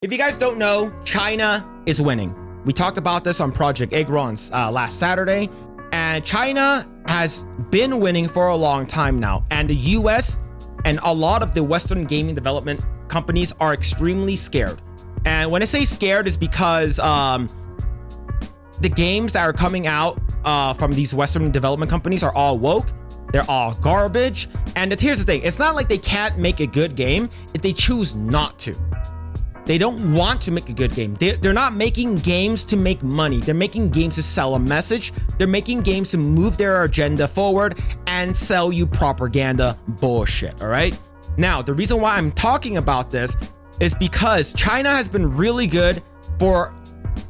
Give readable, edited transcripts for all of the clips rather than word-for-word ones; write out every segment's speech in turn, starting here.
If you guys don't know, China is winning. We talked about this on Project Egg last Saturday, and China has been winning for a long time now. And the US and a lot of the Western gaming development companies are extremely scared. And when I say scared, it's because the games that are coming out from these Western development companies are all woke. They're all garbage. And here's the thing. It's not like they can't make a good game if they choose not to. They don't want to make a good game. They're not making games to make money. They're making games to sell a message. They're making games to move their agenda forward and sell you propaganda bullshit, all right? Now, the reason why I'm talking about this is because China has been really good for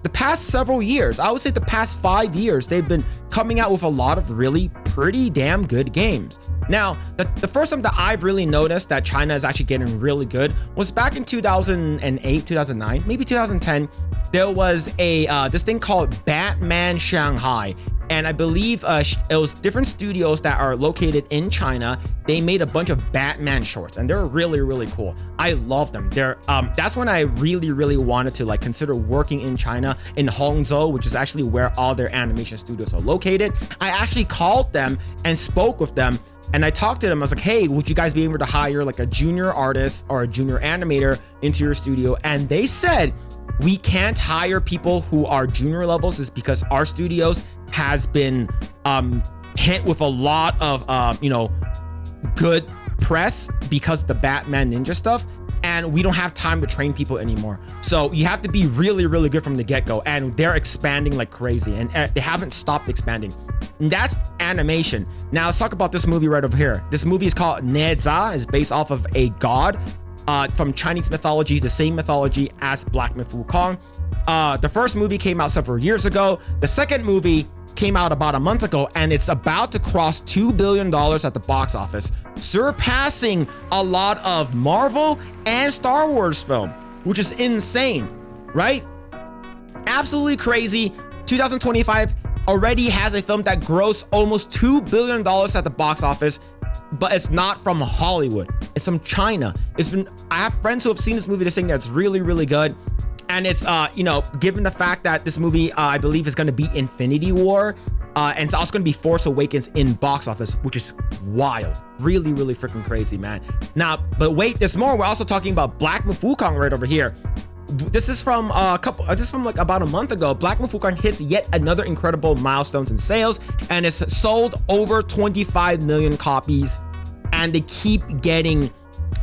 the past several years. I would say the past 5 years, they've been coming out with a lot of really pretty damn good games. Now, the first time that I've really noticed that China is actually getting really good was back in 2008, 2009, maybe 2010. There was this thing called Batman Shanghai. And I believe it was different studios that are located in China. They made a bunch of Batman shorts, and they're really, really cool. I love them. That's when I really wanted to consider working in China, in Hangzhou, which is actually where all their animation studios are located. I actually called them and spoke with them, and I talked to them. I was like, hey, would you guys be able to hire like a junior artist or a junior animator into your studio? And they said, we can't hire people who are junior levels, is because our studios has been hit with a lot of good press because of the Batman Ninja stuff, and we don't have time to train people anymore. So you have to be really good from the get-go, and they're expanding like crazy, and they haven't stopped expanding. And that's animation. Now let's talk about this movie right over here. This movie is called Neza. It's based off of a god from Chinese mythology, the same mythology as Black Myth Wukong. The first movie came out several years ago. The second movie came out about a month ago, and it's about to cross $2 billion at the box office, surpassing a lot of Marvel and Star Wars film, which is insane, right? Absolutely crazy. 2025 already has a film that grossed almost $2 billion at the box office, but it's not from Hollywood. It's from China. I have friends who have seen this movie. They're saying that it's really good. And it's, given the fact that this movie, I believe, is going to be Infinity War, and it's also going to be Force Awakens in box office, which is wild. Really freaking crazy, man. Now, but wait, there's more. We're also talking about Black Myth Wukong right over here. This is from like about a month ago. Black Myth Wukong hits yet another incredible milestones in sales, and it's sold over 25 million copies, and they keep getting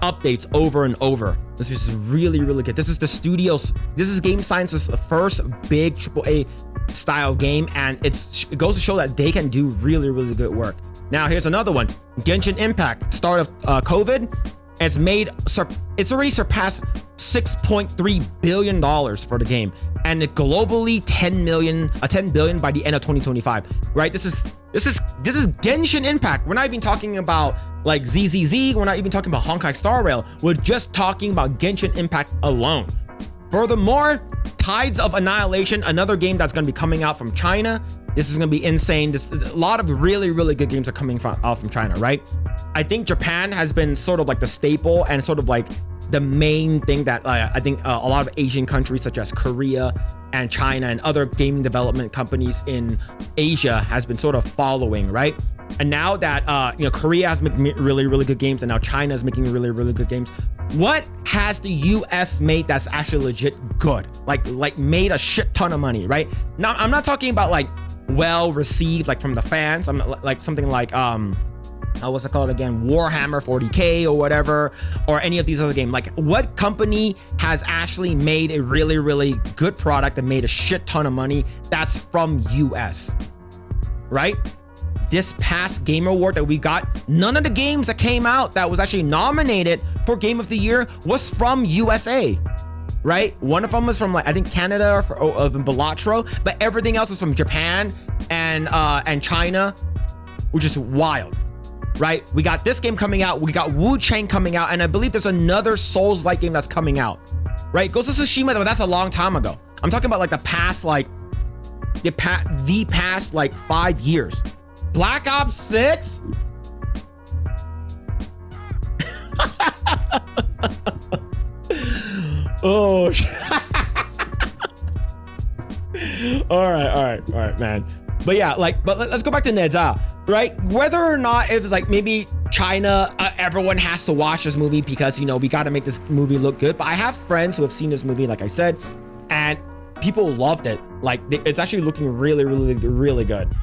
updates over and over. This is really good. This is Game Science's first big AAA style game, and it goes to show that they can do really good work. Now here's another one. Genshin Impact, start of COVID. It's already surpassed $6.3 billion for the game, and it globally 10 billion by the end of 2025. Right? This is Genshin Impact. We're not even talking about like ZZZ. We're not even talking about Honkai Star Rail. We're just talking about Genshin Impact alone. Furthermore, Tides of Annihilation, another game that's going to be coming out from China. This is going to be insane. A lot of really good games are coming out from China, right? I think Japan has been sort of like the staple and sort of like the main thing that I think a lot of Asian countries such as Korea and China and other gaming development companies in Asia has been sort of following, right? And now that Korea has made really good games, and now China is making really good games, what has the US made that's actually legit good? Like made a shit ton of money, right? Now I'm not talking about like well received like from the fans. I'm like something like what's it called again, Warhammer 40K or whatever, or any of these other games. Like, what company has actually made a really good product that made a shit ton of money that's from US, right? This past Game Award that we got, none of the games that came out that was actually nominated for Game of the Year was from USA, right? One of them was from like I think Canada or Balatro, but everything else is from Japan and China, which is wild. Right? We got this game coming out. We got Wu Chang coming out. And I believe there's another Souls-like game that's coming out. Right? Ghost of Tsushima, but that's a long time ago. I'm talking about like the past 5 years. Black Ops 6? Oh. All right, man. But yeah, like, but let's go back to Neza, right? Whether or not it was like maybe China, everyone has to watch this movie because, you know, we got to make this movie look good. But I have friends who have seen this movie, like I said, and people loved it. Like, it's actually looking really, really, really good.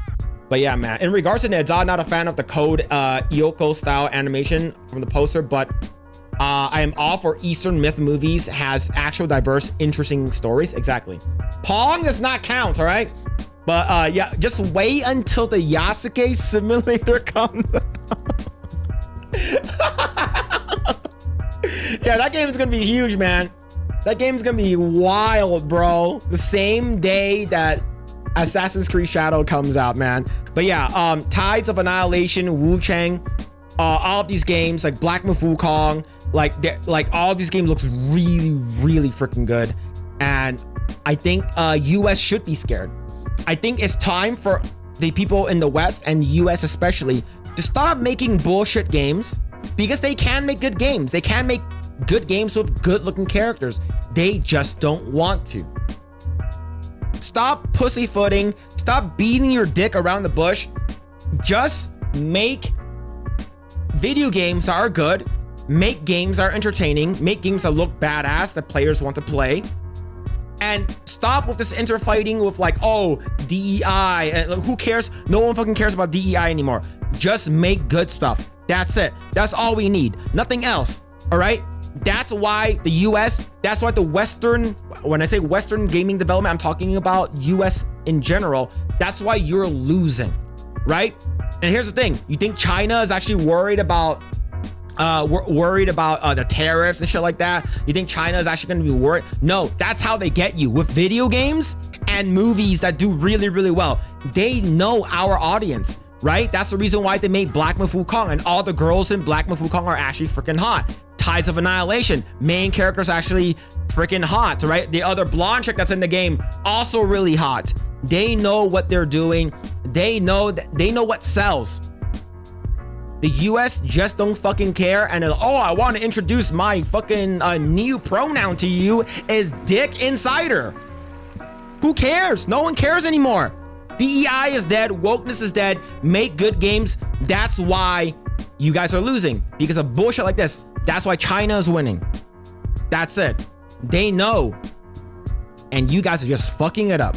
But yeah, man, in regards to Neza, not a fan of the Code Yoko style animation from the poster, but I am all for Eastern myth movies, has actual diverse, interesting stories. Exactly. Pong does not count, all right? But yeah, just wait until the Yasuke simulator comes out. Yeah, that game is gonna be huge, man. That game's gonna be wild, bro. The same day that Assassin's Creed Shadow comes out, man. But yeah, Tides of Annihilation, Wu Chang, all of these games, like Black Myth Wukong, like all of these games looks really, really freaking good. And I think US should be scared. I think it's time for the people in the West and US especially to stop making bullshit games, because they can make good games. They can make good games with good looking characters. They just don't want to. Stop pussyfooting. Stop beating your dick around the bush. Just make video games that are good. Make games that are entertaining. Make games that look badass that players want to play. And stop with this interfighting with like, oh, DEI. And who cares? No one fucking cares about DEI anymore. Just make good stuff. That's it. That's all we need. Nothing else. All right? That's why the US, that's why the Western, when I say Western gaming development, I'm talking about US in general. That's why you're losing, right? And here's the thing. You think China is actually worried about the tariffs and shit like that? You think China is actually going to be worried? No, that's how they get you, with video games and movies that do really, really well. They know our audience, right? That's the reason why they made Black Myth Wukong, and all the girls in Black Myth Wukong are actually freaking hot. Tides of Annihilation, main character's actually freaking hot, right? The other blonde chick that's in the game, also really hot. They know what they're doing. They know what sells. The US just don't fucking care. And oh, I want to introduce my fucking new pronoun to you is Dick Insider. Who cares? No one cares anymore. DEI is dead. Wokeness is dead. Make good games. That's why you guys are losing, because of bullshit like this. That's why China is winning. That's it. They know. And you guys are just fucking it up.